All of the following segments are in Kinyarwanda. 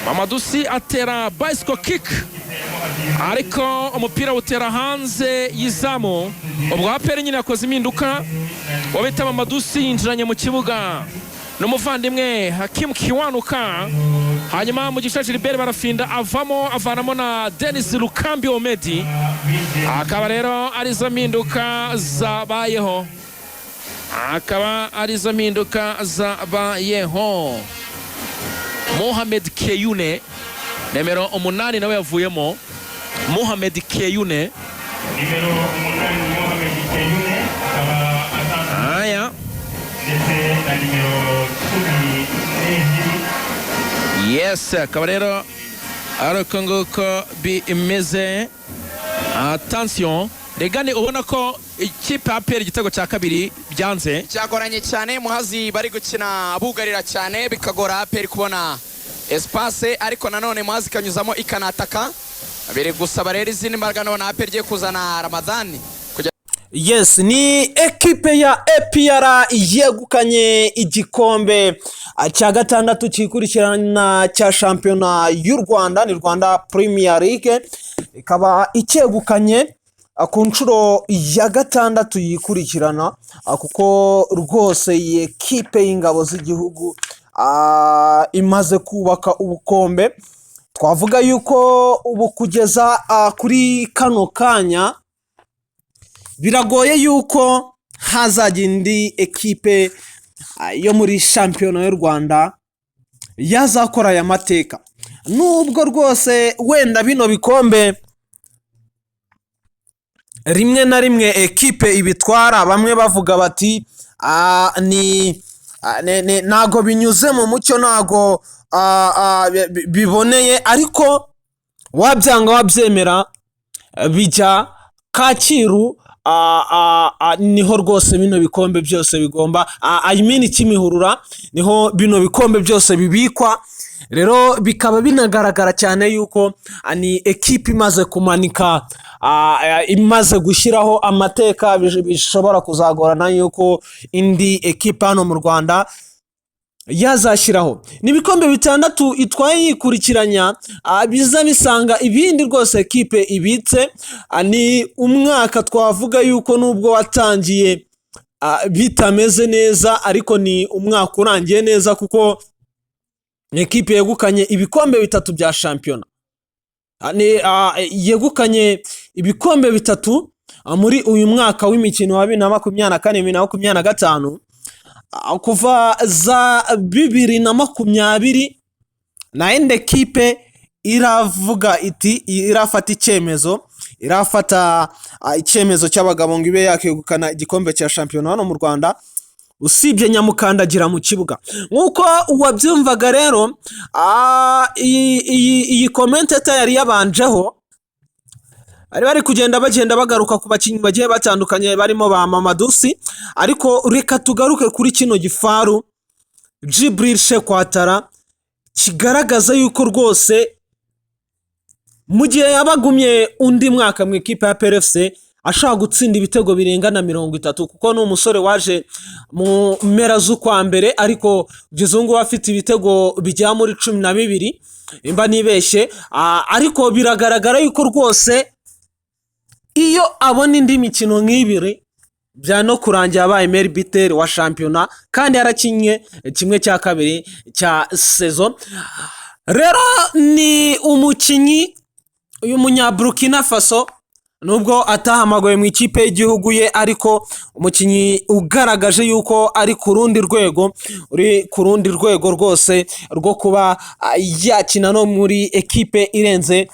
Mamadusi atera bicycle kick ariko umupira utera hanze y'izamu. Ubwo APR nyine yakoze impinduka, wabita Mamadusi yinjiranye mu kibuga n'umuvandimwe Hakim Kiwanuka, hanyuma mu gishaje Gilbert barafinda avanamo na Denis Lukambi Omedi. Akaba rero arizo mpinduka zabayeho, Mohamed Keyune numero 8 nawe yavuyemo. Mohamed Keyune nimero 8 Mohamed Keyune akaba aya ndetse na nimero 12. yes, akaba rero ariko nguko bimeze. Attention regane, ubona ko ikipe APR igitego cya kabiri byanze, cyagoranye cyane. Muhazi bari gukina bugarira cyane bikagora APR kubona espace, ariko nanone Muhazi kanyuzamo ikanataka. Biri gusaba rero izindi mbaraga none APR igiye kuzana Ramadhani. Yes, ni ekipe ya APR yegukanye igikombe cya gatandatu kikurikirana cya shampiyona y'u Rwanda, ni Rwanda Premier League. Ikaba icyegukanye ku nshuro ya gatandatu yikurikirana, kuko rwose iyi ekipe y'ingabo z'igihugu imaze kubaka ubukombe. Twavuga yuko ubu kugeza kuri kano kanya biragoye yuko hazajya indi ekipe yo muri shampiyona y'u Rwanda yazakora aya mateka. Nubwo rwose wenda bino bikombe rimwe na rimwe ekipe ibitwara, bamwe bavuga bati ntago binyuze mu mucyo, ntago biboneye, ariko wabyanga wabyemera bijya Kacyiru. Niho rwose bino bikombe byose bigomba, Kimihurura niho bino bikombe byose bibikwa. Rero bikaba binagaragara cyane yuko ni ekipe imaze kumanika, imaze gushyiraho amateka. Bishobora kuzagorana yuko indi ekipe hano mu Rwanda yazashyiraho. Ni ibikombe bitandatu itwaye yikurikiranya, biza bisanga ibindi rwose ekipe ibitse. Ni umwaka twavuga yuko nubwo watangiye bitameze neza, ariko ni umwaka urangiye neza, kuko ekipe yegukanye ibikombe bitatu bya shampiyona. Yegukanye ibikombe bitatu muri uyu mwaka w'imikino wa 2024-2025. Kuva za 2020 na ende ekipe iravuga iti irafata icyemezo cy'abagabo ngo ibe yakegukana igikombe cya shampiyona hano mu Rwanda, usibye nyamukandagira mu kibuga. Nkuko wabyumvaga rero, iyi commentator yari yabanjeho, bari kugenda bagaruka ku bakinnyi bagiye batandukanye barimo ba Mamadusi, ariko reka tugaruke kuri kino gifaru Djibril Shekwatara, kigaragaza yuko rwose mu gihe yabagumye undi mwaka mu ikipe ya PRFC ashaka gutsinda ibitego birengana 30, kuko ni umusore waje mu mpera z'ukwa mbere, ariko Gizungu afite ibitego bijya muri 12 imba nibeshye. Ariko biragaragara yuko rwose iyo abona indi mikino nk'ibiri bya no kurangira abaye meilleur buteur wa shampiyona, kandi yarakinye kimwe cya kabiri cya saison. Rero ni umukinyi uyu munya Burkina Faso, nubwo atahamagaye mu ikipe y'igihugu ye, ariko umukinyi ugaragaje yuko ari ku rundi rwego rwose rwo kuba yakina no muri ekipe irenze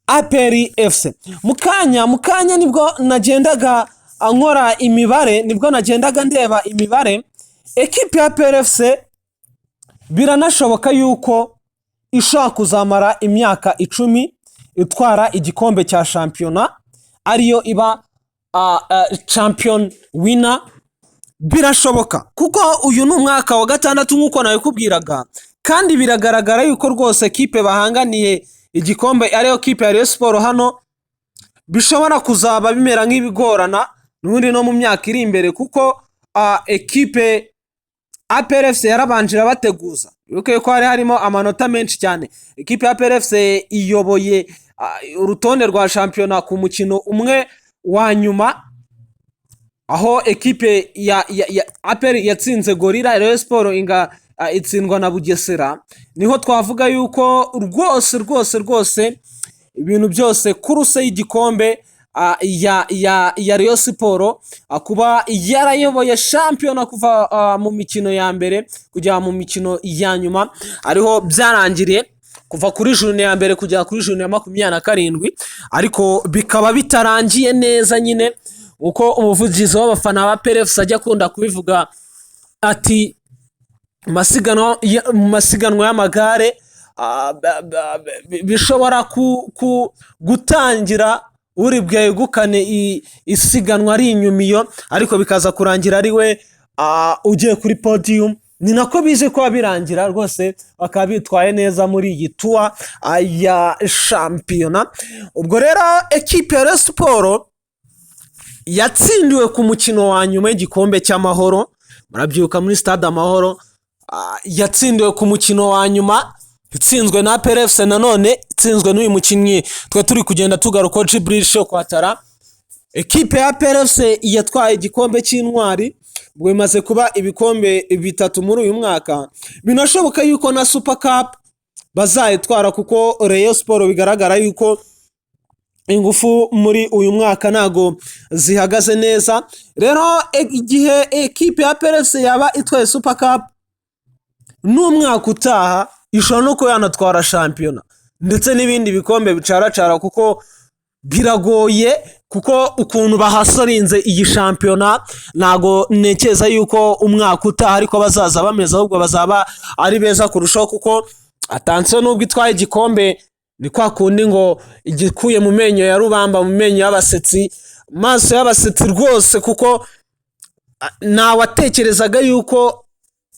APR FC. Mukanya nibwo nagendaga nkora imibare, nibwo nagendaga ndeba imibare. Ekipe ya APR FC biranashoboka yuko ishaka kuzamara imyaka 10 itwara igikombe cya shampiyona, ariyo iba champion winner. Birashoboka kuko uyu ni umwaka wa gatandatu nkuko nabikubwiraga, kandi biragaragara yuko rwose ekipe bahanganiye igikombe ariyo kipe ya Rayon Sports hano bishobora kuzaba bimera nk'ibigorana n'undi no mu myaka iri imbere, kuko ekipe APR FC yarabanje irabateguza, wibuke ko hari harimo amanota menshi cyane. Ekipe ya APR FC iyoboye urutonde rwa shampiyona ku mukino umwe wa nyuma, aho ekipe ya APR yatsinze Gorilla, Rayon Sport itsindwa na Bugesera. Niho twavuga yuko rwose ibintu byose kuruse y'igikombe ya Rayon Sport kuba yarayoboye shampiyona kuva mu mikino ya mbere kujya mu mikino ya nyuma, ariho byarangiriye kuva kuri journée ya mbere kujya kuri journée ya 27, ariko bikaba bitarangiye neza nyine uko umuvugizi w'abafana ba PRFC ajya akunda kubivuga ati masiganwa y'amagare bishobora gutangira uri bwegukane isiganwa ari inyuma iyo, ariko bikaza kurangira ari we ugiye kuri podium. Ni nako bije kuba birangira rwose, bakaba bitwaye neza muri iyi tour ya shampiyona. Ubwo rero ekipe ya Rayon Sport yatsindiwe ku mukino wa nyuma y'igikombe cy'amahoro, murabyuka muri stade Amahoro, yatsindiwe ku mukino wa nyuma, itsinzwe na APR FC, nanone itsinzwe n'uyu mukinnyi twe turi kugenda tugaruka Djibril Shokwatara. Ekipe ya APR FC yatwaye igikombe cy'intwari, ubwo bimaze kuba ibikombe 3 muri uyu mwaka. Binashoboka yuko na Super Cup bazayitwara, kuko Rayon Sport bigaragara yuko ingufu muri uyu mwaka nago zihagaze neza. Rero igihe ekipe ya APR FC yaba itwaye Super Cup, n'umwaka utaha ishobora no kuyanatwara shampiyona ndetse n'ibindi bikombe bicaracara, kuko biragoye, kuko ukuntu bahasorinze iyi shampiyona nago nekeza yuko umwaka utaha ariko bazaza bameze, ahubwo bazaba ari beza kurushaho, kuko atanse nubwo itwaye igikombe ni kwa kundi ngo igikuye mu menyo ya rubamba mu menyo y'abasetsi, maso y'abasetsi rwose, kuko nawatekerezaga yuko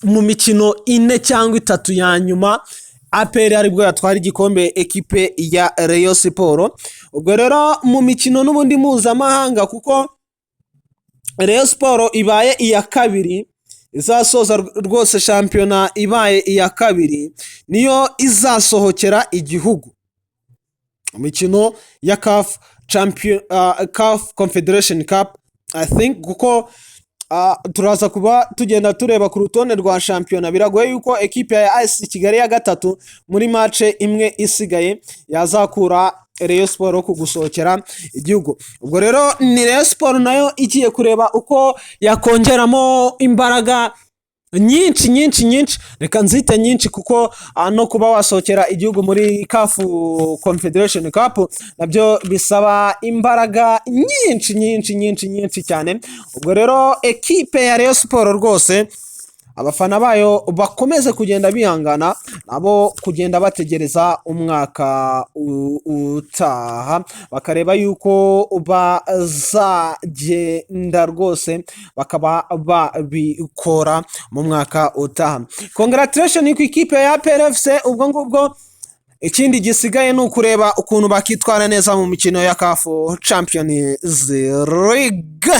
mu mikino 4 cyangwa 3 ya nyuma APR aribwo yatwara igikombe ekipe ya Rayon Sport. Ubwo rero mu mikino n'ubundi mpuzamahanga, kuko Rayon Sport ibaye iya kabiri, izasoza rwose shampiyona ibaye iya kabiri, niyo izasohokera igihugu imikino ya CAF Confederation Cup, I think, kuko turaza kuba tugenda tureba ku rutonde rwa shampiyona. Biragoye yuko ekipe ya AS Kigali ya gatatu muri match imwe isigaye yazakura Rayon Sport ku gusohokera igihugu. Ubwo rero ni Rayon Sport nayo igiye kureba uko yakongeramo imbaraga nyinshi, reka nzite nyinshi, kuko no kuba wasohokera igihugu muri CAF Confederation Cup nabyo bisaba imbaraga nyinshi cyane. Ubwo rero ekipe ya Rayon Sport rwose abafana bayo bakomeze kugenda bihangana, nabo kugenda bategereza umwaka utaha, bakareba yuko bazagenda rwose bakaba babikora mu mwaka utaha. Congratulations ku ikipe ya APR FC. Ubwo ngubwo ikindi gisigaye ni ukureba ukuntu bakitwara neza mu mikino ya CAF Champions League.